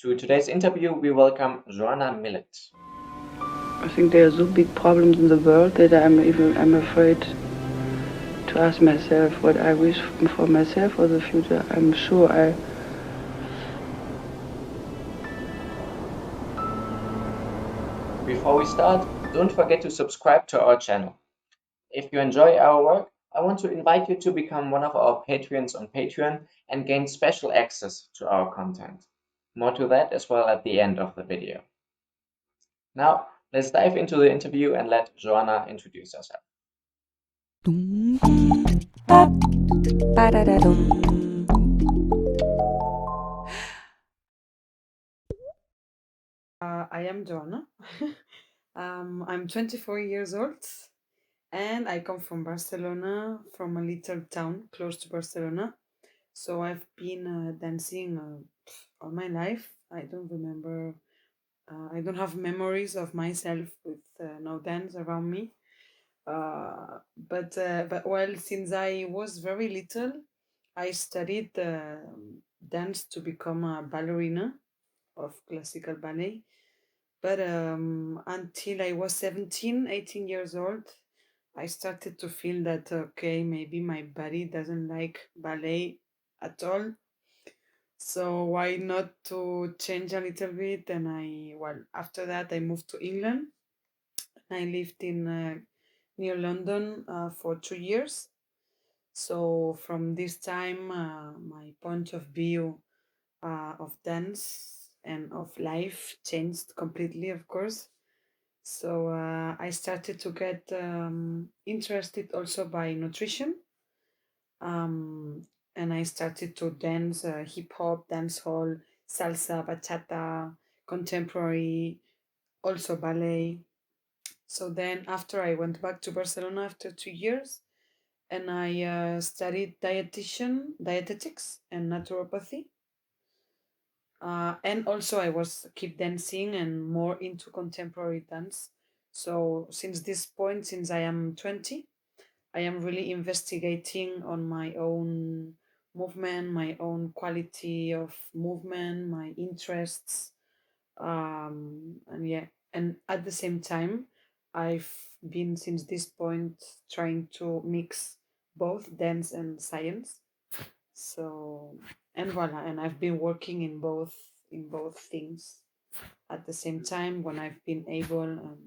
To today's interview, we welcome Joana Millet. I think there are so big problems in the world that I'm afraid to ask myself what I wish for myself for the future. I'm sure Before we start, don't forget to subscribe to our channel. If you enjoy our work, I want to invite you to become one of our patrons on Patreon and gain special access to our content. More to that as well at the end of the video. Now, let's dive into the interview and let Joana introduce herself. I am Joana. I'm 24 years old and I come from Barcelona, from a little town close to Barcelona. So I've been dancing all my life. I don't remember, I don't have memories of myself with no dance around me. But well, since I was very little, I studied dance to become a ballerina of classical ballet. But until I was 17, 18 years old, I started to feel that, okay, maybe my body doesn't like ballet at all. So why not to change a little bit? And after that, I moved to England. I lived in near London for 2 years. So from this time, my point of view of dance and of life changed completely, of course. So I started to get interested also by nutrition. Um, and I started to dance hip hop, dancehall, salsa, bachata, contemporary, also ballet. So then after I went back to Barcelona after 2 years, and I studied dietetics and naturopathy. And also I was keep dancing and more into contemporary dance. So since this point, since I am 20, I am really investigating on my own movement, my own quality of movement, my interests, and yeah, and at the same time, I've been since this point trying to mix both dance and science. So and voila, and I've been working in both things at the same time when I've been able.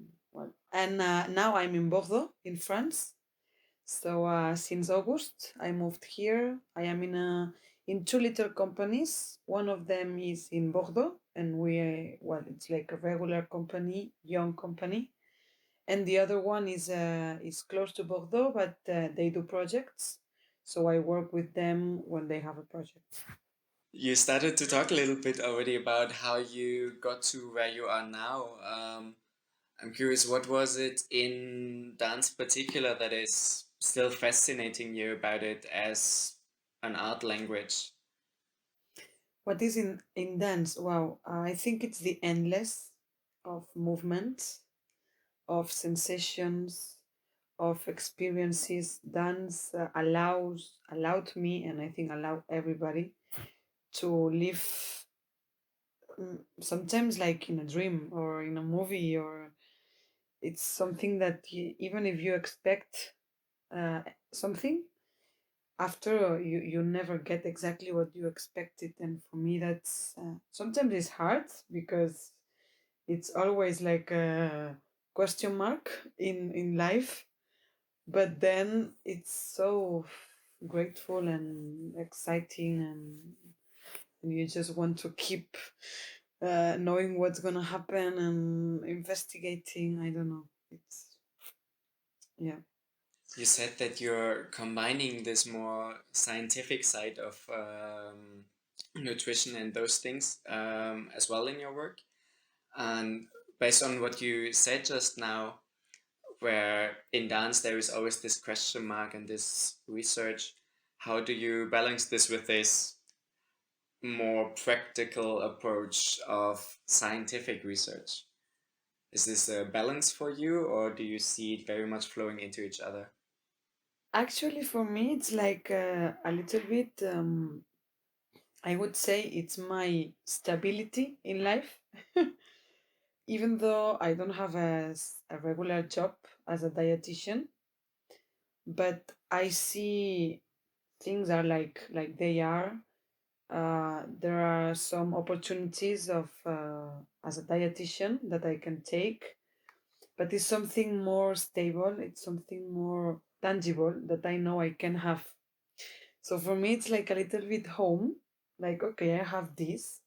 And now I'm in Bordeaux in France. So since August, I moved here. I am in two little companies. One of them is in Bordeaux, and it's like a regular company, young company, and the other one is close to Bordeaux, but they do projects. So I work with them when they have a project. You started to talk a little bit already about how you got to where you are now. I'm curious, what was it in dance particular that is still fascinating you about it as an art language? What is in dance? Wow, I think it's the endless of movement, of sensations, of experiences. Dance allowed me, and I think allowed everybody to live, sometimes like in a dream or in a movie, or it's something that even if you expect uh, something, after you never get exactly what you expected. And for me, that's sometimes it's hard because it's always like a question mark in life, but then it's so grateful and exciting, and you just want to keep knowing what's gonna happen and investigating. I don't know, it's yeah. You said that you're combining this more scientific side of nutrition and those things as well in your work. And based on what you said just now, where in dance there is always this question mark and this research, how do you balance this with this more practical approach of scientific research? Is this a balance for you, or do you see it very much flowing into each other? Actually, for me, it's like a little bit. I would say it's my stability in life. Even though I don't have a regular job as a dietitian, but I see things are like they are. There are some opportunities of as a dietitian that I can take, but it's something more stable. It's something more tangible that I know I can have. So for me, it's like a little bit home. Like, okay, I have this,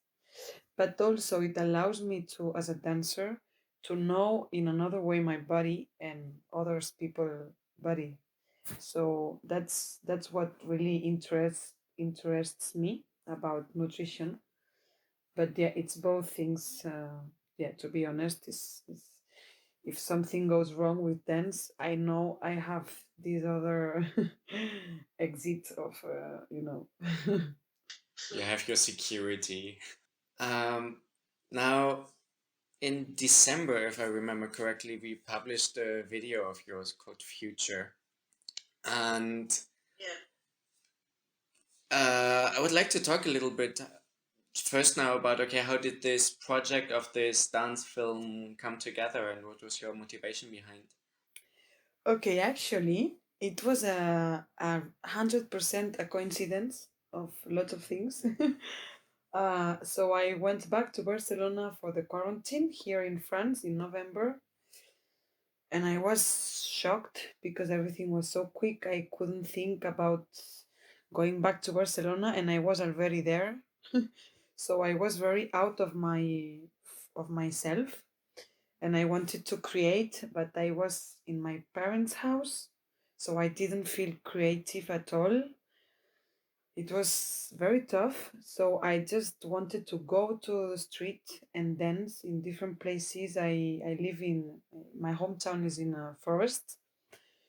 but also it allows me to, as a dancer, to know in another way my body and others people body. So that's what really interests me about nutrition. But yeah, it's both things. Yeah, to be honest, is if something goes wrong with dance, I know I have this other exit of You have your security. Now, in December, if I remember correctly, we published a video of yours called Future. And I would like to talk a little bit first now about, okay, how did this project of this dance film come together and what was your motivation behind? Okay, actually, it was a 100% a coincidence of a lot of things. So I went back to Barcelona for the quarantine here in France in November, and I was shocked because everything was so quick. I couldn't think about going back to Barcelona, and I was already there. So I was very out of myself, and I wanted to create, but I was in my parents' house, so I didn't feel creative at all. It was very tough, so I just wanted to go to the street and dance in different places. I live in my hometown is in a forest,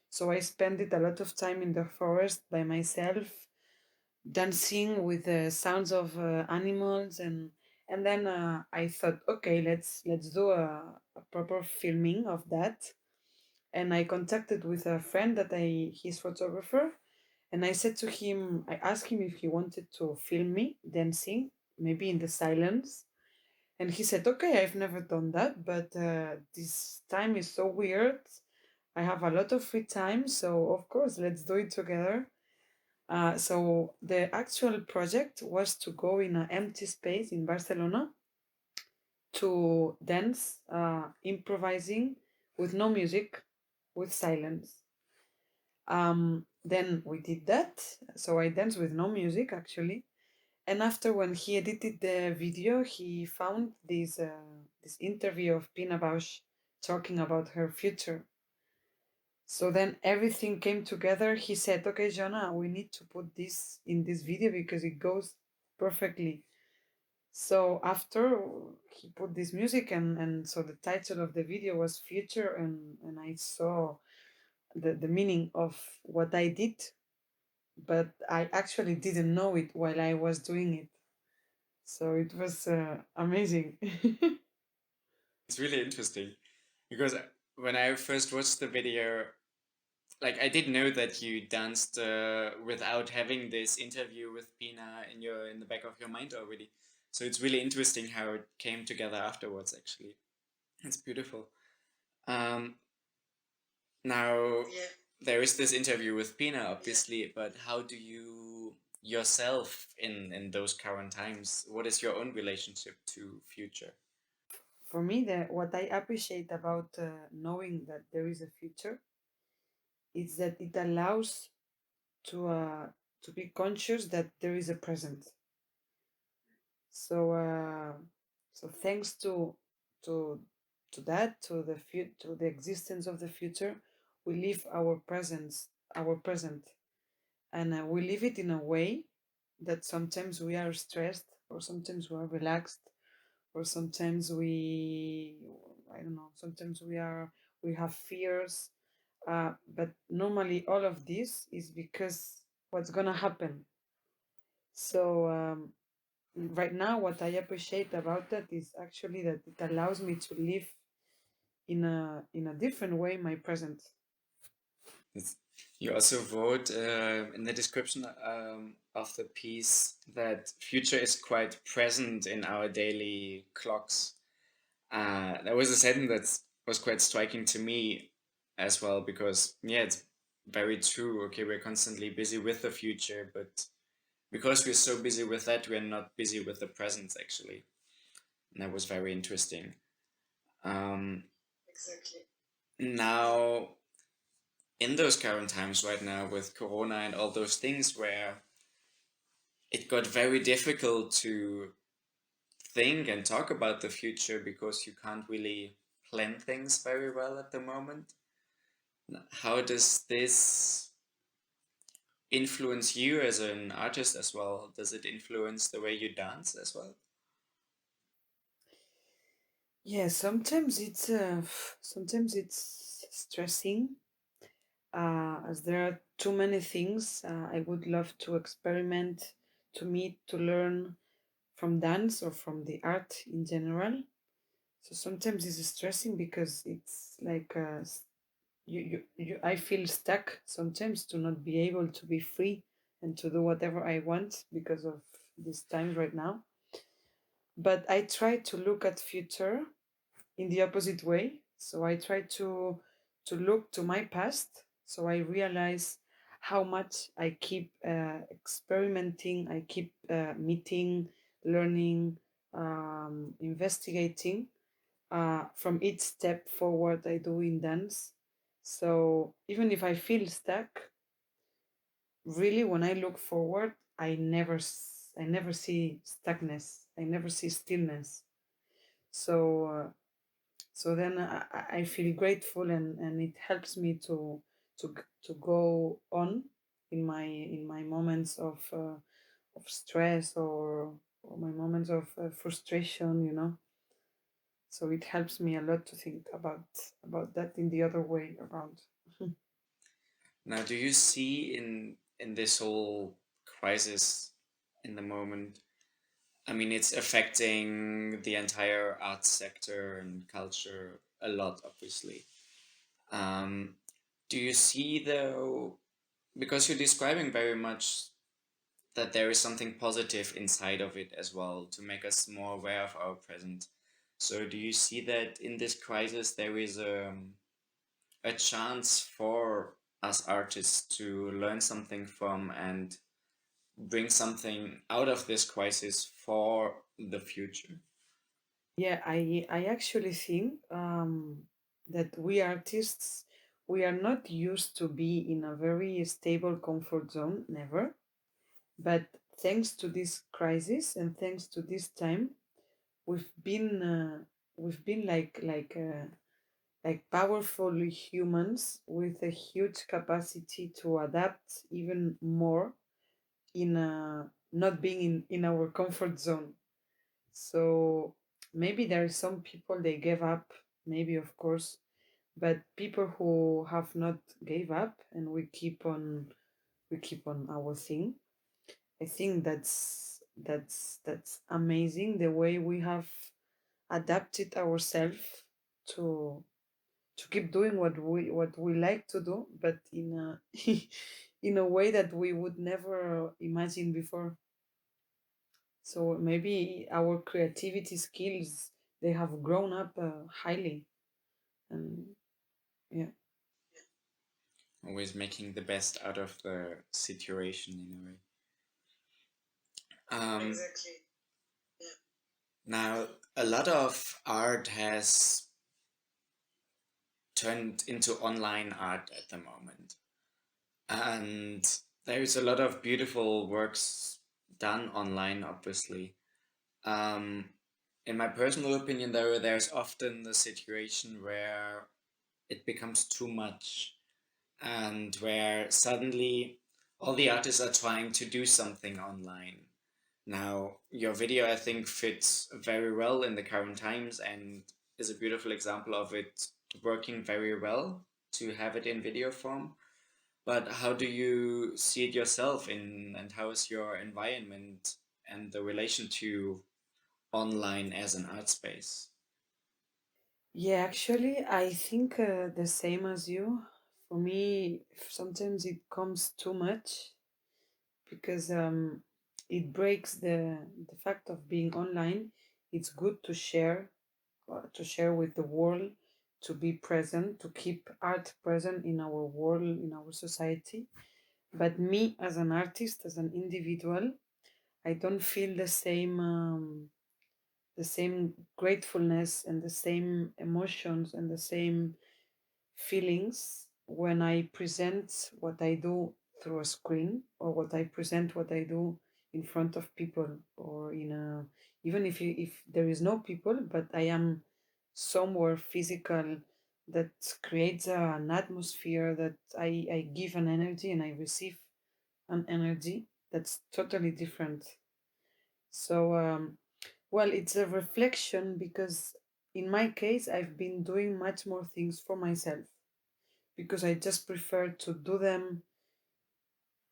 so I spent it a lot of time in the forest by myself, dancing with the sounds of animals, and then I thought, okay, let's do a proper filming of that. And I contacted with a friend that he's photographer, and I said to him, I asked him if he wanted to film me dancing, maybe in the silence. And he said, okay, I've never done that, but this time is so weird. I have a lot of free time, so of course, let's do it together. So the actual project was to go in an empty space in Barcelona to dance, improvising with no music, with silence. Then we did that. So I danced with no music actually. And after, when he edited the video, he found this interview of Pina Bausch talking about her future. So then everything came together. He said, "Okay, Joanna, we need to put this in this video because it goes perfectly." So after he put this music, and so the title of the video was Future, and I saw the meaning of what I did, but I actually didn't know it while I was doing it. So it was amazing. It's really interesting because when I first watched the video, like I didn't know that you danced without having this interview with Pina in the back of your mind already. So it's really interesting how it came together afterwards. Actually, it's beautiful. Um, Now, there is this interview with Pina, obviously, but how do you yourself in those current times? What is your own relationship to future? For me, what I appreciate about knowing that there is a future is that it allows to uh, to be conscious that there is a present. So so thanks to to that, to the existence of the future, we live our present, and we live it in a way that sometimes we are stressed, or sometimes we are relaxed, or sometimes I don't know, sometimes we have fears, but normally all of this is because what's gonna happen. So right now, what I appreciate about that is actually that it allows me to live in a different way my present. It's You also wrote in the description of the piece that future is quite present in our daily clocks. That was a sentence that was quite striking to me as well, because yeah, it's very true. Okay, we're constantly busy with the future, but because we're so busy with that, we're not busy with the present actually. And that was very interesting. Um, Now, in those current times right now with Corona and all those things where it got very difficult to think and talk about the future because you can't really plan things very well at the moment. How does this influence you as an artist as well? Does it influence the way you dance as well? Yeah, sometimes it's stressing, as there are too many things I would love to experiment, to meet, to learn from dance or from the art in general. So sometimes it's stressing because it's like I feel stuck sometimes to not be able to be free and to do whatever I want because of this time right now. But I try to look at future in the opposite way. So I try to look to my past. So I realize how much I keep experimenting, I keep meeting, learning, investigating from each step forward I do in dance. So even if I feel stuck, really when I look forward, I never see stuckness. I never see stillness. So so then I feel grateful, and it helps me to go on in my moments of stress, or my moments of frustration, you know. So it helps me a lot to think about that in the other way around. Now, do you see in this whole crisis in the moment, I mean, it's affecting the entire arts sector and culture a lot, obviously. Um, do you see, though, because you're describing very much that there is something positive inside of it as well to make us more aware of our present. So, do you see that in this crisis there is a chance for us artists to learn something from and bring something out of this crisis for the future? Yeah, I actually think that we artists, we are not used to be in a very stable comfort zone, never. But thanks to this crisis and thanks to this time, we've been like powerful humans with a huge capacity to adapt even more in not being in our comfort zone. So maybe there are some people they gave up, maybe of course, but people who have not gave up and we keep on our thing. I think that's amazing the way we have adapted ourselves to to keep doing what we like to do, but in a in a way that we would never imagine before. So maybe our creativity skills they have grown up highly, and yeah. Always making the best out of the situation in a way. Exactly. Now, a lot of art has turned into online art at the moment. And there is a lot of beautiful works done online, obviously. Um, in my personal opinion, though, there's often the situation where it becomes too much and where suddenly all the artists are trying to do something online. Now, your video, I think, fits very well in the current times and is a beautiful example of it working very well to have it in video form. But how do you see it yourself in, and how is your environment and the relation to online as an art space? Yeah, actually, I think the same as you. For me, sometimes it comes too much because it breaks the fact of being online. It's good to share with the world, to be present, to keep art present in our world, in our society. But me as an artist, as an individual, I don't feel the same gratefulness and the same emotions and the same feelings when I present what I do through a screen, or what I present what I do in front of people, or in a, even if there is no people, but I am somewhere physical, that creates an atmosphere, that I give an energy and I receive an energy that's totally different. So well, it's a reflection because in my case I've been doing much more things for myself because I just prefer to do them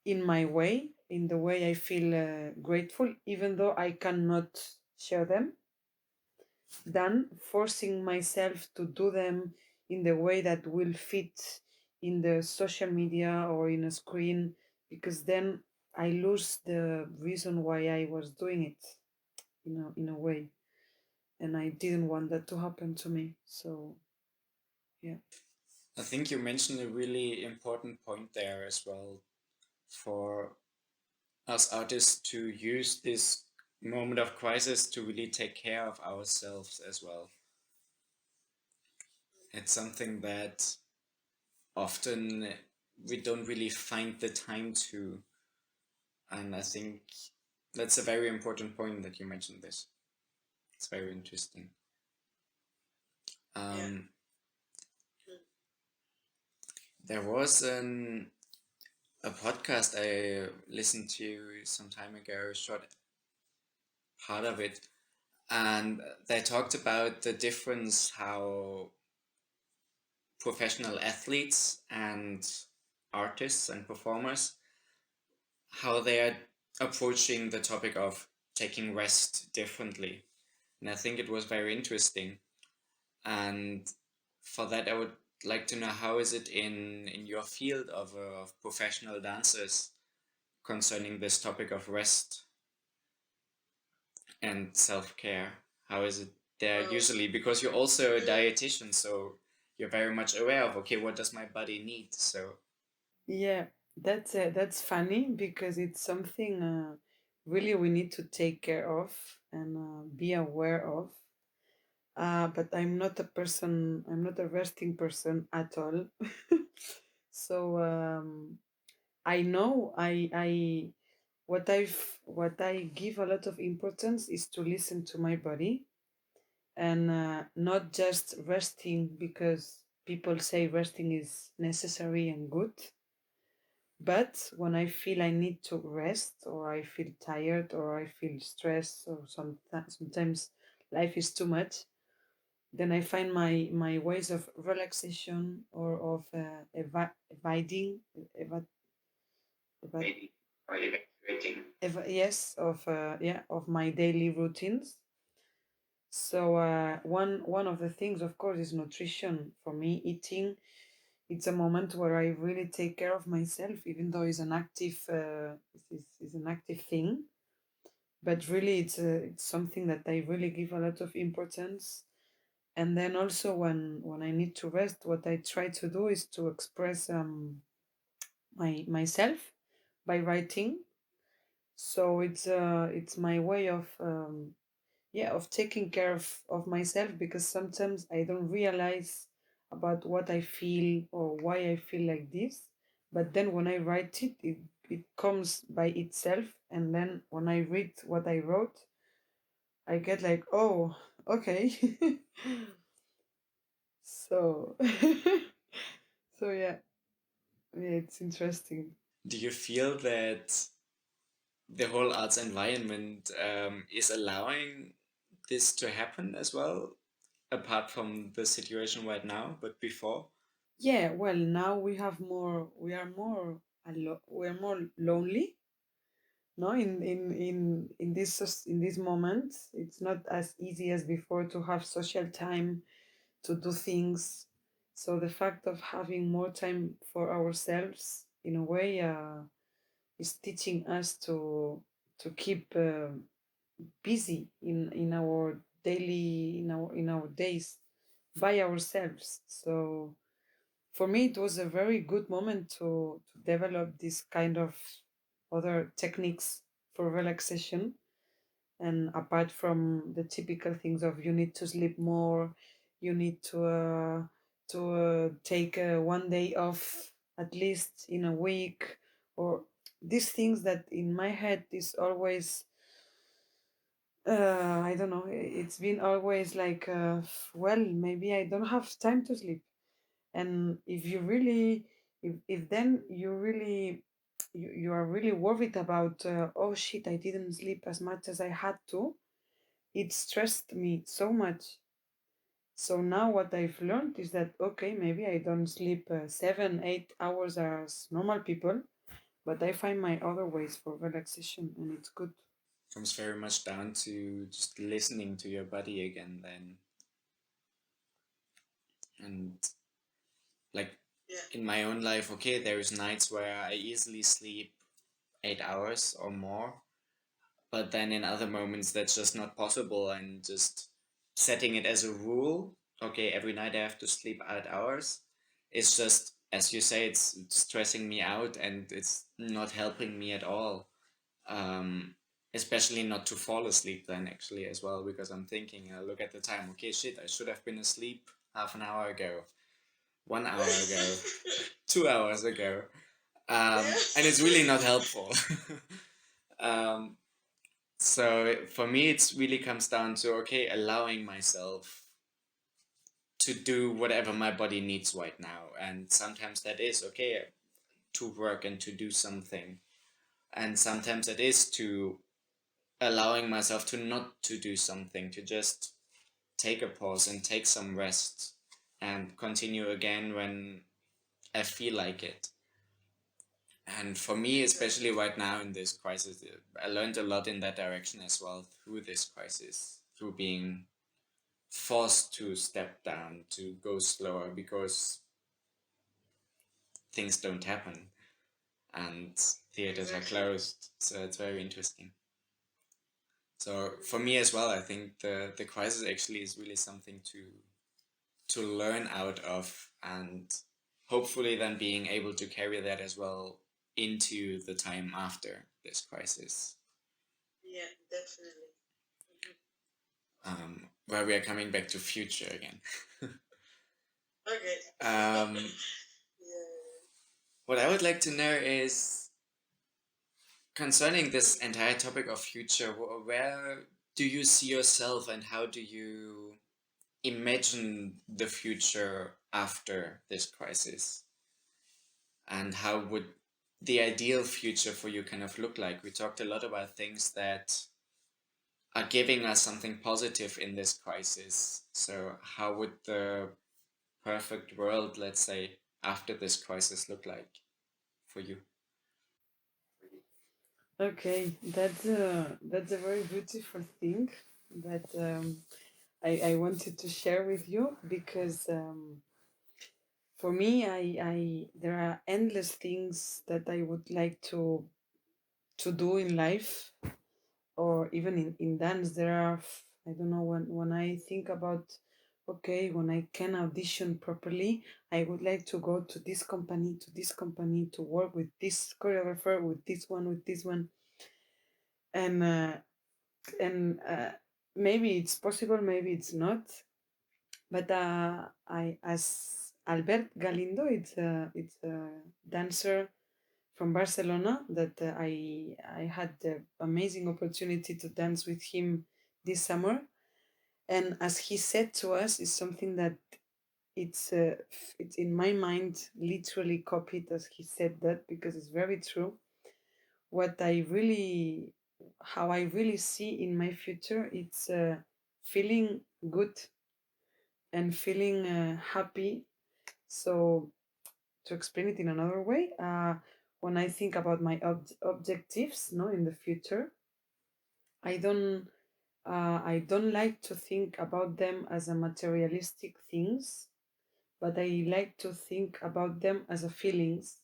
in my way, in the way I feel grateful, even though I cannot share them, than forcing myself to do them in the way that will fit in the social media or in a screen, because then I lose the reason why I was doing it, in a way. And I didn't want that to happen to me. So, yeah. I think you mentioned a really important point there as well, for us artists to use this moment of crisis to really take care of ourselves as well. It's something that often we don't really find the time to. And I think that's a very important point that you mentioned this. It's very interesting. Yeah. Um, there was a podcast I listened to some time ago, a short part of it, and they talked about the difference how professional athletes and artists and performers, how they are approaching the topic of taking rest differently. And I think it was very interesting. And for that, I would like to know, how is it in your field of professional dancers concerning this topic of rest and self-care? How is it there usually? Because you're also a dietitian, so you're very much aware of, okay, what does my body need? So Yeah, that's funny because it's something really we need to take care of and be aware of. But I'm not a resting person at all. So I know what I give a lot of importance is to listen to my body, and not just resting because people say resting is necessary and good. But when I feel I need to rest, or I feel tired, or I feel stressed, or sometimes life is too much, then I find my ways of relaxation, or of evading, eva- Or evacuating. yes, of of my daily routines. So one of the things, of course, is nutrition. For me, eating, it's a moment where I really take care of myself, even though it's an active it's an active thing. But really, it's something that I really give a lot of importance. And then also when I need to rest, what I try to do is to express myself by writing. So it's my way of of taking care of myself, because sometimes I don't realize about what I feel or why I feel like this. But then when I write it, it comes by itself. And then when I read what I wrote, I get like, oh, okay. So, so yeah, it's interesting. do you feel that the whole arts environment is allowing this to happen as well, apart from the situation right now, but before? Yeah, well, now we are more lonely. No, in this moment, it's not as easy as before to have social time, to do things. So the fact of having more time for ourselves, in a way, is teaching us to keep busy in our daily in our days by ourselves. So for me, it was a very good moment to develop this kind of other techniques for relaxation. And apart from the typical things of you need to sleep more, you need to take 1 day off at least in a week, or these things that in my head is always I don't know, it's been always like well, maybe I don't have time to sleep. And if you really, if then you really, you are really worried about oh shit, I didn't sleep as much as I had to, it stressed me so much. So now what I've learned is that okay, maybe I don't sleep 7 8 hours as normal people, but I find my other ways for relaxation, and it's good. Comes very much down to just listening to your body again then. And like in my own life, okay, there's nights where I easily sleep 8 hours or more, but then in other moments that's just not possible, and just setting it as a rule, okay, every night I have to sleep 8 hours, it's just, as you say, it's stressing me out and it's not helping me at all. um Especially not to fall asleep then, actually, as well, because I'm thinking, I look at the time, okay, shit, I should have been asleep half an hour ago, 1 hour ago, 2 hours ago. And it's really not helpful. um so for me, it's really comes down to, okay, allowing myself to do whatever my body needs right now, and sometimes that is okay to work and to do something, and sometimes it is to allowing myself to not to do something, to just take a pause and take some rest and continue again when I feel like it. And for me, especially right now in this crisis, I learned a lot in that direction as well, through this crisis, through being forced to step down, to go slower, because things don't happen and theaters are closed. So it's very interesting. So for me as well, I think the crisis actually is really something to learn out of, and hopefully then being able to carry that as well into the time after this crisis. Yeah, definitely. Where we are coming back to future again. Okay. um, Yeah. what I would like to know is, concerning this entire topic of future, where do you see yourself and how do you imagine the future after this crisis? And how would the ideal future for you kind of look like? We talked a lot about things that are giving us something positive in this crisis. So, how would the perfect world, let's say, after this crisis look like for you? Okay, that's a very beautiful thing that I wanted to share with you, because for me, I there are endless things that I would like to do in life, or even in dance. There are I don't know, when I think about okay, when I can audition properly, I would like to go to this company, to this company, to work with this choreographer, with this one, and maybe it's possible, maybe it's not. But I as Albert Galindo, it's a dancer from Barcelona that I had the amazing opportunity to dance with him this summer. And as he said to us, is something that it's in my mind literally copied as he said that, because it's very true. What I really, how I really see in my future, it's feeling good and feeling happy. So to explain it in another way, when I think about my objectives, no, in the future, I don't I don't like to think about them as a materialistic things, but I like to think about them as a feelings.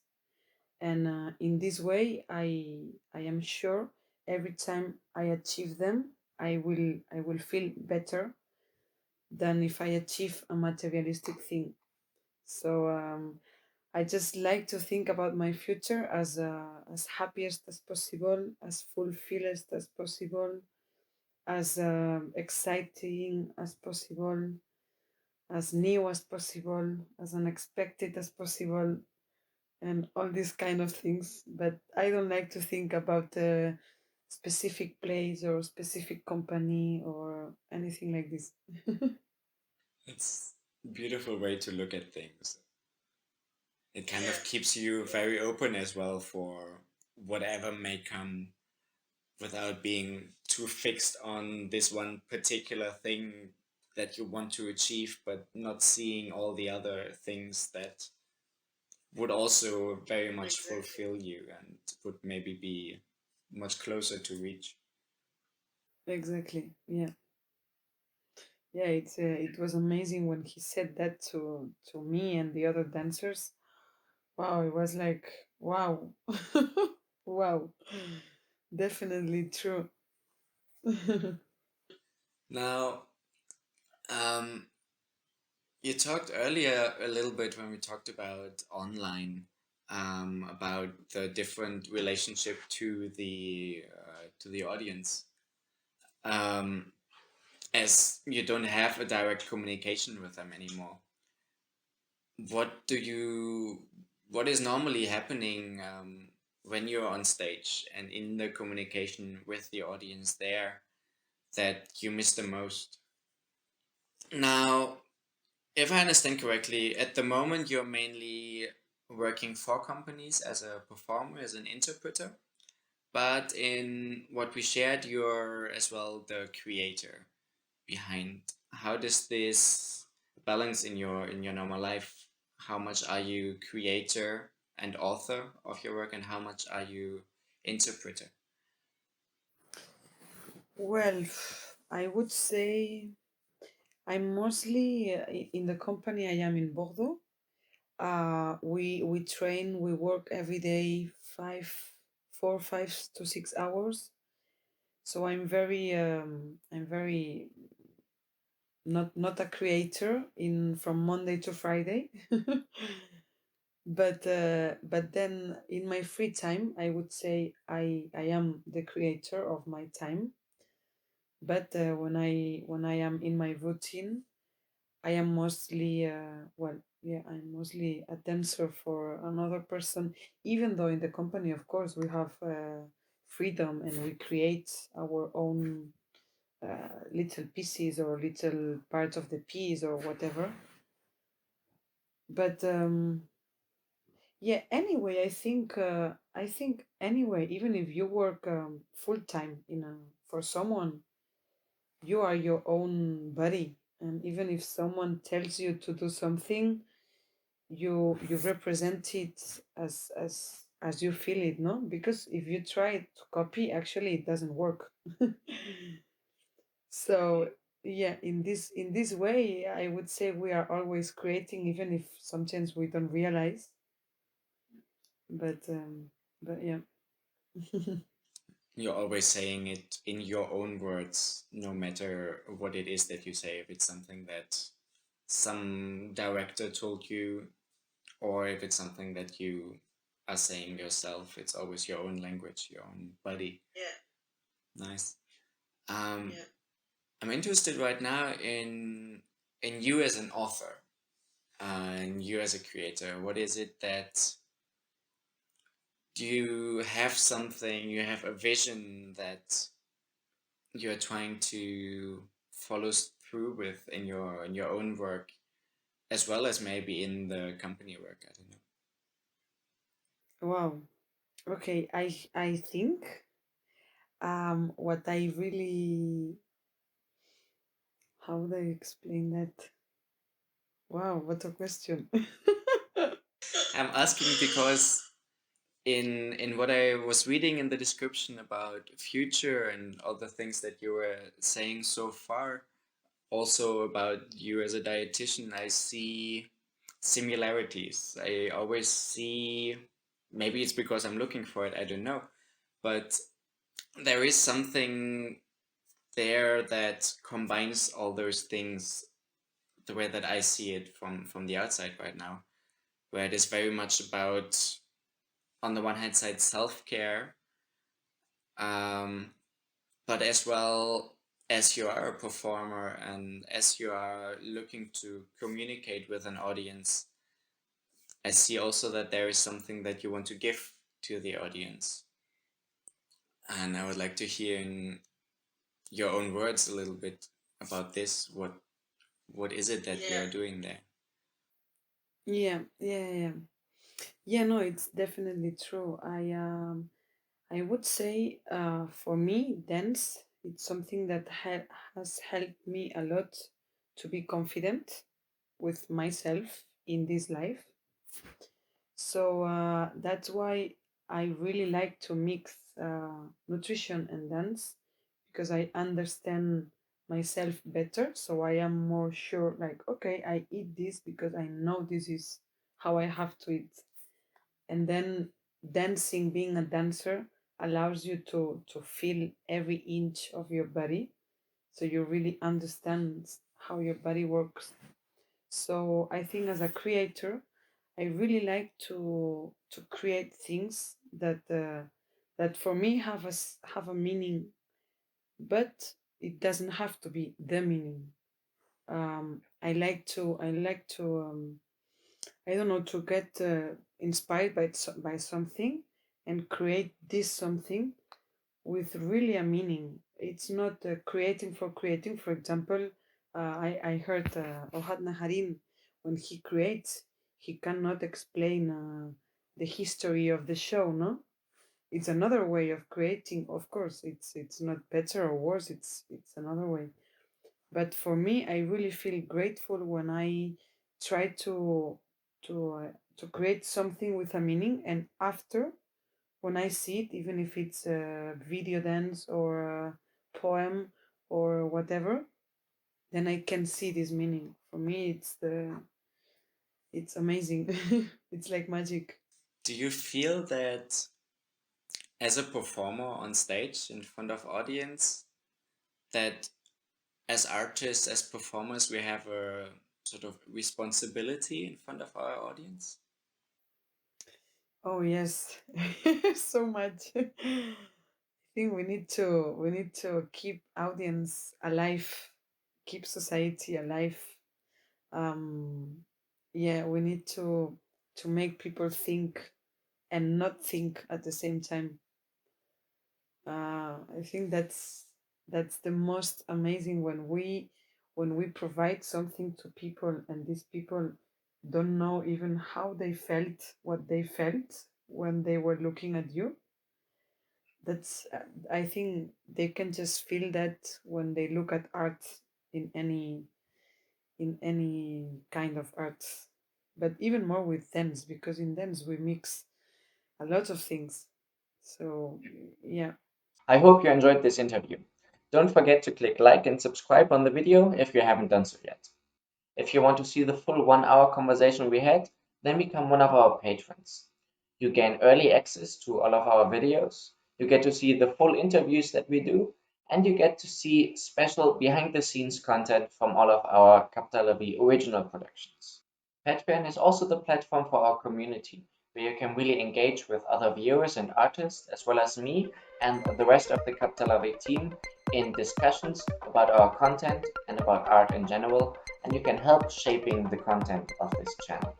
And in this way, I am sure every time I achieve them, I will feel better than if I achieve a materialistic thing. So I just like to think about my future as happiest as possible, as fulfilled as possible, as exciting as possible, as new as possible, as unexpected as possible, and all these kind of things. But I don't like to think about a specific place or specific company or anything like this. It's a beautiful way to look at things. It kind of keeps you very open as well for whatever may come without being too fixed on this one particular thing that you want to achieve, but not seeing all the other things that would also very much fulfill you and would maybe be much closer to reach. Exactly. Yeah. Yeah. It was amazing when he said that to me and the other dancers. Wow. It was like wow, wow. Definitely true. Now, um, you talked earlier a little bit when we talked about online, about the different relationship to the audience, um, as you don't have a direct communication with them anymore. What do you, what is normally happening when you're on stage and in the communication with the audience there that you miss the most? Now, if I understand correctly, at the moment you're mainly working for companies as a performer, as an interpreter, but in what we shared, you're as well the creator behind. How does this balance in your normal life? How much are you creator and author of your work, and how much are you interpreter? Well, I would say I'm mostly in the company I am in Bordeaux. We train, we work every day 5 to 6 hours. So I'm very not a creator in from Monday to Friday. But then in my free time, I would say I am the creator of my time. But when I am in my routine, I am mostly well, yeah, I'm mostly a dancer for another person. Even though in the company, of course, we have freedom and we create our own little pieces or little parts of the piece or whatever. But yeah, anyway, I think anyway, even if you work full time in a for someone, you are your own body, and even if someone tells you to do something, you represent it as you feel it, no? Because if you try to copy, actually it doesn't work. So yeah, in this way, I would say we are always creating, even if sometimes we don't realize. But yeah. You're always saying it in your own words, no matter what it is that you say. If it's something that some director told you, or if it's something that you are saying yourself, it's always your own language, your own body. Yeah. Nice. Um, Yeah. I'm interested right now in you as an author and you as a creator. What is it that, do you have something, you have a vision that you're trying to follow through with in your own work, as well as maybe in the company work? I don't know. Wow. Okay, I think what I really, how would I explain that? Wow, what a question. I'm asking because in what I was reading in the description about future and all the things that you were saying so far, also about you as a dietitian, I see similarities. I always see, maybe it's because I'm looking for it, I don't know, but there is something there that combines all those things the way that I see it from the outside right now, where it is very much about, on the one hand side, self-care, but as well as you are a performer and as you are looking to communicate with an audience, I see also that there is something that you want to give to the audience. And I would like to hear in your own words a little bit about this. What is it that you Yeah. are doing there? Yeah. No, it's definitely true. I would say, for me, dance, it's something that has helped me a lot to be confident with myself in this life. So that's why I really like to mix nutrition and dance, because I understand myself better. So I am more sure, like, okay, I eat this because I know this is how I have to eat. And then dancing, being a dancer, allows you to feel every inch of your body. So you really understand how your body works. So I think as a creator, I really like to create things that for me have a meaning, but it doesn't have to be the meaning. I like to I don't know, to get inspired by something and create this something with really a meaning. It's not creating for creating. For example, I heard Ohad Naharin, when he creates, he cannot explain the history of the show. No, it's another way of creating. Of course, it's not better or worse. It's another way. But for me, I really feel grateful when I try to create something with a meaning, and after, when I see it, even if it's a video dance or a poem or whatever, then I can see this meaning. For me, it's amazing. It's like magic. Do you feel that as a performer on stage in front of audience, that as artists, as performers, we have a sort of responsibility in front of our audience? Oh yes, so much. I think we need to keep audience alive, keep society alive. Um, yeah, we need to make people think and not think at the same time. I think that's the most amazing, when we provide something to people and these people don't know even how they felt, what they felt when they were looking at you. That's I think they can just feel that when they look at art, in any kind of art, but even more with dance, because in dance we mix a lot of things. So yeah. I hope you enjoyed this interview. Don't forget to click like and subscribe on the video if you haven't done so yet. If you want to see the full 1 hour conversation we had, then become one of our patrons. You gain early access to all of our videos, you get to see the full interviews that we do, and you get to see special behind the scenes content from all of our Capta laVie original productions. Patreon is also the platform for our community, where you can really engage with other viewers and artists, as well as me and the rest of the Capta laVie team, in discussions about our content and about art in general, and you can help shaping the content of this channel.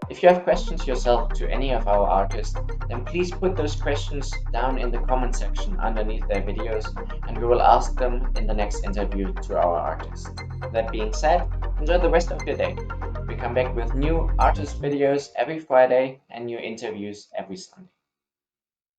If you have questions yourself to any of our artists, then please put those questions down in the comment section underneath their videos, and we will ask them in the next interview to our artist. That being said, enjoy the rest of your day. We come back with new artist videos every Friday and new interviews every Sunday.